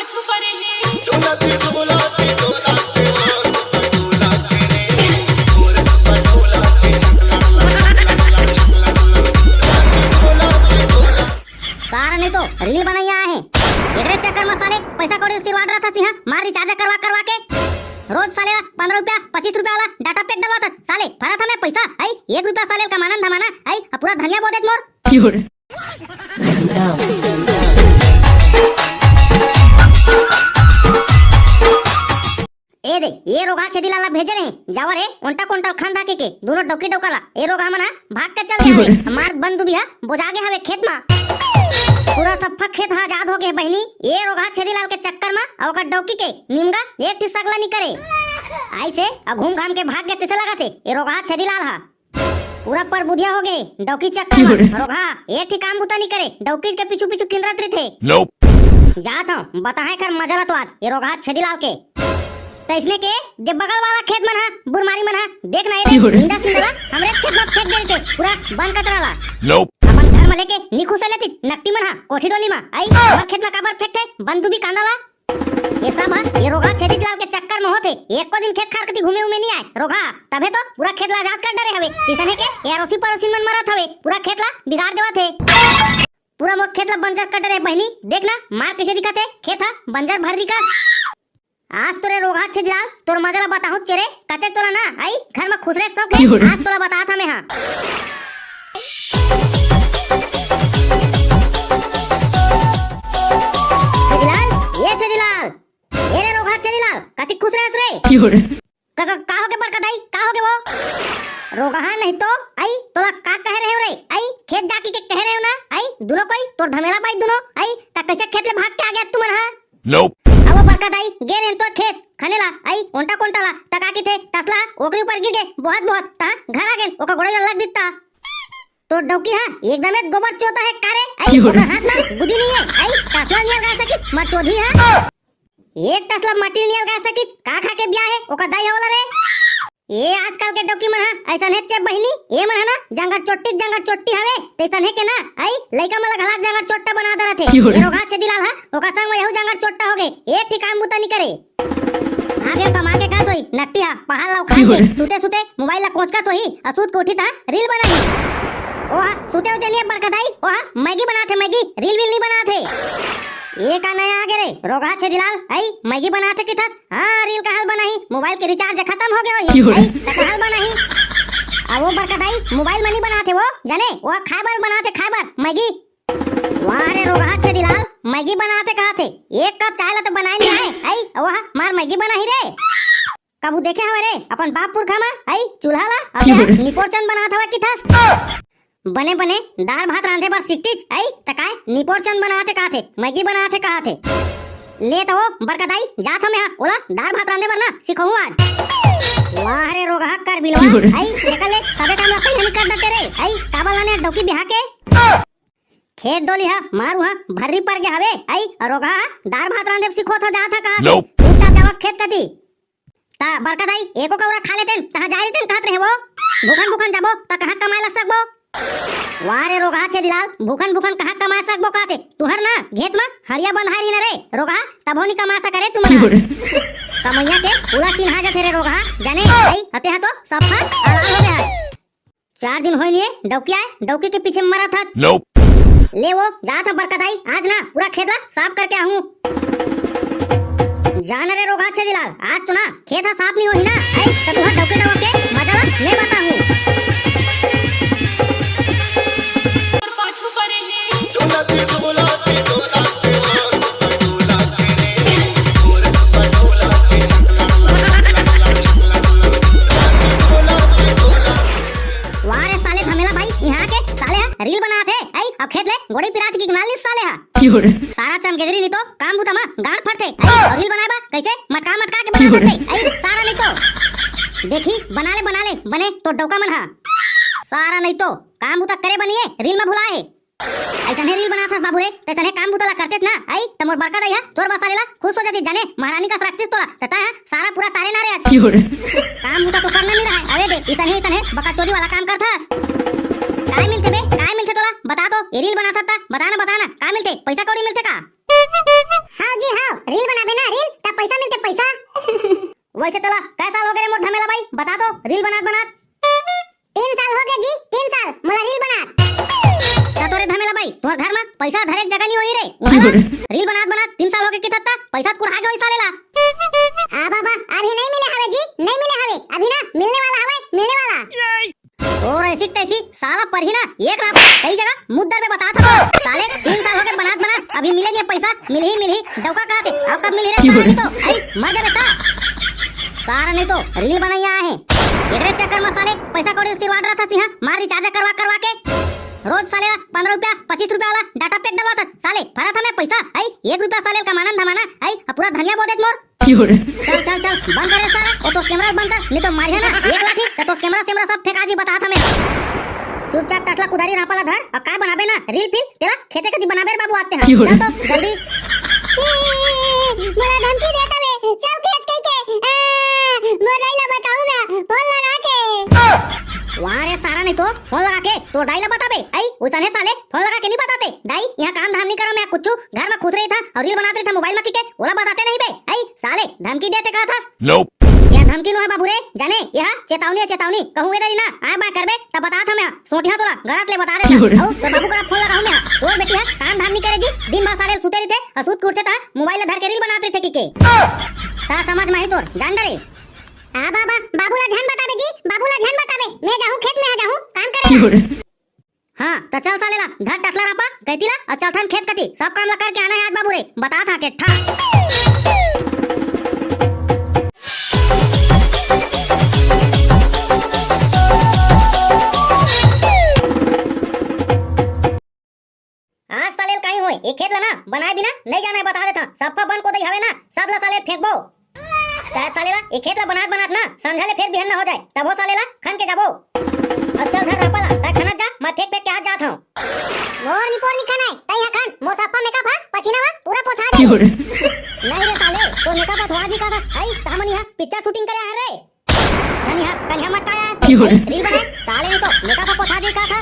पाछू पड़ेले सारा नहीं तो रील बनाइया है एकरे चक्कर में साले पैसा कौड़ी सिरवाट रहा था सिंहा मार रिचार्ज करवा करवा के रोज साले 15 रुपया 25 रुपया वाला डाटा पैक डलवाता साले भरा था मैं पैसा आई 1 रुपया साले कमाना धमाना आई पूरा धनिया बो देत मोर ए दे ये रोगा छेदीलाला भेजे रहे जावर है उल्टा कुंटल खान धाके के दोनों डोकी डोकाला ए रोगा मना भाग के चल गया है मार बंदू बिया बोझा गए हवे खेत में पूरा सफा खेत आजाद हो गए बहनी ये रोगा छेदीलाल के चक्कर में और का डोकी के निमगा एक ठी सगला नहीं करे ऐसे घूम घाम के भाग के तिसे लगा थे ये रोगा छेदीलाल हा पूरा पर बुधिया हो गए डोकी चक्कर में रोगा एक ठी काम बुता नहीं करे डोकी के पीछू पीछू किनरत रहे थे जात हूं बताए कर मजा तो आज ये रोगा छेदीलाल के तो इसने के जे बगल वाला खेत मन हा बुरमारी मन हा देखना ये इंडा सिंगला हमरे खेत में फेंक देते पूरा बंद कतराला अपन घर में लेके निखु से लेती नक्टी मन हा कोठी डोली में आई और खेत में काबर फेंकते बंदू भी कांदाला ये सब ये रोगा छेदीलाल के चक्कर में होते एक को दिन खेत खार कती घूमे उमे नहीं आए रोगा तबे तो पूरा खेत ला आजाद कर डरे हवे इसने के यारोसी पड़ोसी मन मरत हवे पूरा खेत ला बिगाड़ देवा थे पूरा मोर खेत ला बंजर कर डरे बहनी देखना मार कैसे दिखाते खेत हा बंजर भर दिखा आज तोरे रोगा छेदीलाल तोर मजा बताऊं चेरे कते तोला ना आई घर में खुश रहे सब आज तोला बता था मैं हां छेदीलाल ये रे रोगा छेदीलाल कते खुश रहे रे का हो के बरकत आई का हो के वो रोगा है नहीं तो आई तोला का कह रहे हो रे आई खेत जाके के कह रहे हो ना आई दोनों कोई तोर धमेला पाई दोनों आई ता कैसे खेत ले भाग के आ गया तुम हां अब वो बरकत आई गेर तो खेत खनेला आई उल्टा कोंटाला टका की थे टसला ओकरी ऊपर गिर गए बहुत ता घर आ गए ओका गोड़े लग दिता तो डौकी हां एकदम गोबर चोता है कारे आई ओका हाथ में बुद्धि नहीं है आई टसला नियल गा सकी मत चोधी हां एक टसला मटी नियल गा सकी का खा के ब्याह है ओका दाई होला रे ये आजकल के डौकी मन हा ऐसा है चे बहिनी ये मन है ना जंगर चोट्टी हवे तैसन है के ना आई लइका मला घला जंगर चोट्टा बना दरा थे ये रोगा छेदीलाल हा ओका संग में यहू जंगर चोट्टा हो गए एक ठी काम मुता नहीं करे आगे कमा के का तोई नट्टी हा पहाड़ लाओ खा के सुते सुते मोबाइल ला कोच का तोही असूत कोठी था रील बनाई ओहा सुते उते नहीं बरकत आई ओहा मैगी बनाते मैगी रील नहीं बनाते ये का नया आगे रे रोगा छेदीलाल आई मैगी बनाते की थस हां रील का हाल बनाई मोबाइल के रिचार्ज खत्म हो गए आई का हाल बनाई अब वो बरकत आई मोबाइल में नहीं बनाते वो जाने वो खाबर बनाते खाबर मैगी वाह रे रोगा छेदीलाल मैगी बनाते कहा थे एक कप चाय ला तो बनाए नहीं आए आई वाह मार मैगी बनाई रे कबू देखे हवे रे अपन बापपुर खामा आई चूल्हा ला अबे निपोरचंद बनात हवा की थस बने दाल भात रांधे बर सिकटीज आई तकाय निपोरचंद बनाते कहा थे मैगी बनाते कहा थे ले तो बरकत आई जात हमें ओला दाल भात रांधे बर ना सिखाऊं आज वाह रे रोगा कर बिलवा आई निकल ले सबे काम अपन नहीं कर देते रे आई काबल लाने डोकी बिहा के खेत डोली हा मारू हा भर्री पर के हवे आई रोगा दाल भात रांधे सिखो था जा था कहा उल्टा जावा खेत कती ता बरकत आई एको कौरा खा लेते ता जा रही खात रहे वो भूखन जाबो ता कहां कमाए ला सकबो वाह रे रोगा छेदीलाल भूखन कहां कमा सकबो काते तुहर ना घेत में हरिया बंधाई न रे रोगा तबो नहीं कमा सक रे तुम कमैया के पूरा चिन्हा जथे रे रोगा जाने आई हते हा तो सफा आराम हो गया 4 दिन होई नहीं डौकी के पीछे मरा था ले वो जा था बरकत आई आज ना पूरा खेत साफ करके आऊं जान रे रोगा छेदीलाल आज तो ना खेत साफ नहीं होई ना आई तो तुहर डौके डवा के मजा ले बताऊं रील बना थे आई अब खेत ले गोड़ी पिरात की गनाली साले हा सारा चमकेदरी नहीं तो काम बुता मा गांठ फटते आई और रील बनाएबा कैसे मटका के बना देते आई सारा नहीं तो देखी बना ले बने तो डौका मन हा सारा नहीं तो काम बुता करे बनिए रील में भुलाए है ऐसा है रील बना था बाबू रे तैसा है काम बुतला करते ना आई तमोर बरकत आई है तोर बसालेला खुश हो जाती जाने महारानी का रखतीस तोला तता है सारा पूरा तारे नारे आज काम बुता तो करना नहीं रहा अरे दे इतने बका चोरी वाला काम करथास काय मिलते तोला बता तो ये रील बना सकता बताना का मिलते पैसा कौड़ी मिलते का हाँ जी हाँ, रील बनाबे ना रील, तब पैसा मिलते पैसा। वैसे तोला कैसा हो गए मोर धमेला भाई, बता दो रील बनात 3 साल हो गए जी, 3 साल मोला रील बनात। तोरे धमेला भाई तोर घर में पैसा धरे जगह नहीं होई रे। रील बनात 3 साल हो गए कितना पैसा कुड़ हागे वैसा लेला। आ बाबा अभी नहीं मिले हवे जी, नहीं मिले हवे, अभी ना मिलने वाला हवे, मिलने वाला। और ऐसी तैसी साला पर ही ना एक रात कई जगह मुद्दर पे बता था साले 3 साल हो गए बनात अभी मिले नहीं पैसा, मिल ही डौका कहते अब कब मिल रे तो आई मर जा बेटा। सारा नहीं तो रील बनाया है एकरे चक्कर में साले पैसा कौड़ी सिरवाट रहा था सिंहा मार रिचार्ज करवा के रोज साले 15 रुपया 25 रुपया वाला डाटा पैक डलवाता साले भरा था मैं पैसा आई 1 रुपया साले कमाना धमाना आई पूरा धनिया बो देत मोर। चल बंद कर सारा ओ तो कैमरा बंद कर नहीं तो मारिया ना 1 लाठी तो कैमरा सेमरा सब फेंका दी बता था मैं। चुपचाप टसला कुदारी रापाला धर और काय बनाबे ना रील फिर तेरा खेते कदी बनाबे रे बाबू आते हैं चल तो जल्दी मोरा धमकी देता बे चल खेत कई के मोराइला बताऊं मैं फोन लगा के वहां रे सारा नहीं तो फोन लगा के तो डाई ला बताबे आई उसने साले फोन लगा के नहीं बताते डाई यहाँ काम धाम नहीं करो मैं कुछ घर में खुद रही था और रील बनाते था मोबाइल में के ओला बताते नहीं बे आई साले धमकी देते कहा था यह धमकी नो है बाबू रे जाने यह चेतावनी कहूँ इधर ही ना आए बाय करबे तब बता था मैं सोटिया तोला गलत ले बता देता औ तो बाबू का फोन लगाऊं मैं और बेटी है काम धाम नहीं करेगी दिन भर सारे सुते रहते और सूत कुटते था मोबाइल धर के रील बनाते थे के ता समझ में ही तोर जान डरे आ बाबा बाबूला ध्यान बताबे जी बाबूला ध्यान बताबे मैं जाऊं खेत में आ जाऊं काम करे। हां तो चल सालेला धर टसला रापा कहतीला और चल थान खेत कती सब काम ला करके आना है आज बाबू रे बता था के ठा। आज साले काई होए एक खेत ला ना बनाए बिना नहीं जाना है बता देता सब बन को दई हवे ना सब ला साले फेंकबो चाहे सालेला एक खेत ला बनात ना समझाले फिर बिहन ना हो जाए तब हो सालेला खन के जाबो अब चल घर रापाला ता खना जा मैं फेंक के आज जात हूं मोर नि खाना है तई हा खान मो साफा मेकअप हा पछीना पूरा पोछा दे नहीं रे साले तो मेकअप थोड़ा जी का आई तामनी हा पिक्चर शूटिंग करे आ रे कन्या कन्या मत आया रील बना साले तो मेकअप पोछा दी का था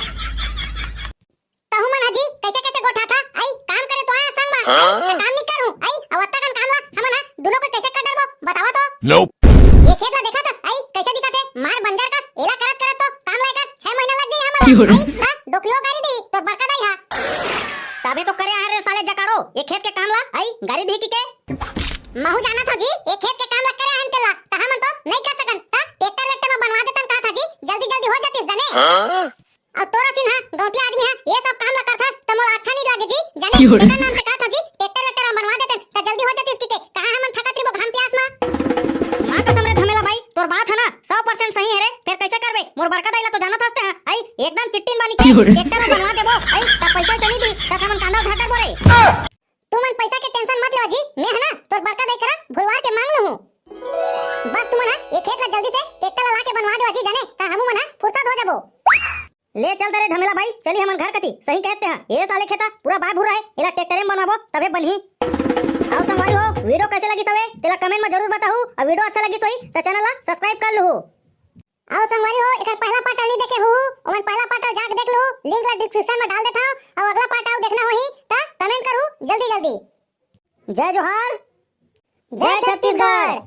तहु मन हाजी कैसे गोठा था आई काम करे तो आया संग में काम नहीं करूं आई अवत्ता kan काम ला हमना दोनों को कैसे कर डरबो बतावा तो ये खेत ला देखा था आई कैसे दिखा थे मार बंजर का एला करत तो काम लायका 6 महीना लग गई हमरा आई ना 2 किलो गाड़ी दी तो बरका दाई हा तबे तो करे आ रे साले जकाड़ो ये खेत के काम ला आई गाड़ी दी की के महू जाना था जी ये खेत के काम ला करे हन तेला ता हमन तो नहीं कर सकन ता ट्रैक्टर वेक्टर में बनवा देतन कहा था जी जल्दी हो जातीस जाने और तोरा चिन्ह गौटिया आदमी है ये सब काम ला करता त मोर अच्छा नहीं लागे जी जाने तेरा नाम से कहा था जी ट्रैक्टर वेक्टर में बनवा देतन त जल्दी हो जातीस की के कहां हमन थकत रे घाम प्यास में मां कसम रे धमेला भाई तोर बात है ना 100% सही है रे फिर कैसे करबे मोर बरका दाइला तो जाना थासते है आई एकदम चिट्टीन बानी के ट्रैक्टर में बनवा देबो आई त पैसा चली दी त हमन कांदा घाटा बोरे तू मन पैसा के टेंशन मत ले जी मैं है ना तोर बरका दाई करा भुलवा के मांग लूं बस तू मना ये खेत ला जल्दी से ट्रैक्टर ला के बनवा दे जी जाने त हमू मना फुर्सत हो जाबो ले चल तेरे ढमेला भाई चली हमन घर कती सही कहते हैं ये साले खेता पूरा बाय भूरा है एला ट्रैक्टर में बनाबो तबे बनही आओ संगवारी हो वीडियो कैसे लगी सवे तेला कमेंट में जरूर बताहू और वीडियो अच्छा लगी सोई तो चैनल ला सब्सक्राइब कर लहू आओ संगवारी हो एकर पहला पार्ट नहीं देखे हो ओमन पहला पार्ट जाके देख लो लिंक ला डिस्क्रिप्शन में डाल देता हूं और अगला पार्ट आओ देखना होही त कमेंट करू जल्दी जय जोहार जय छत्तीसगढ़।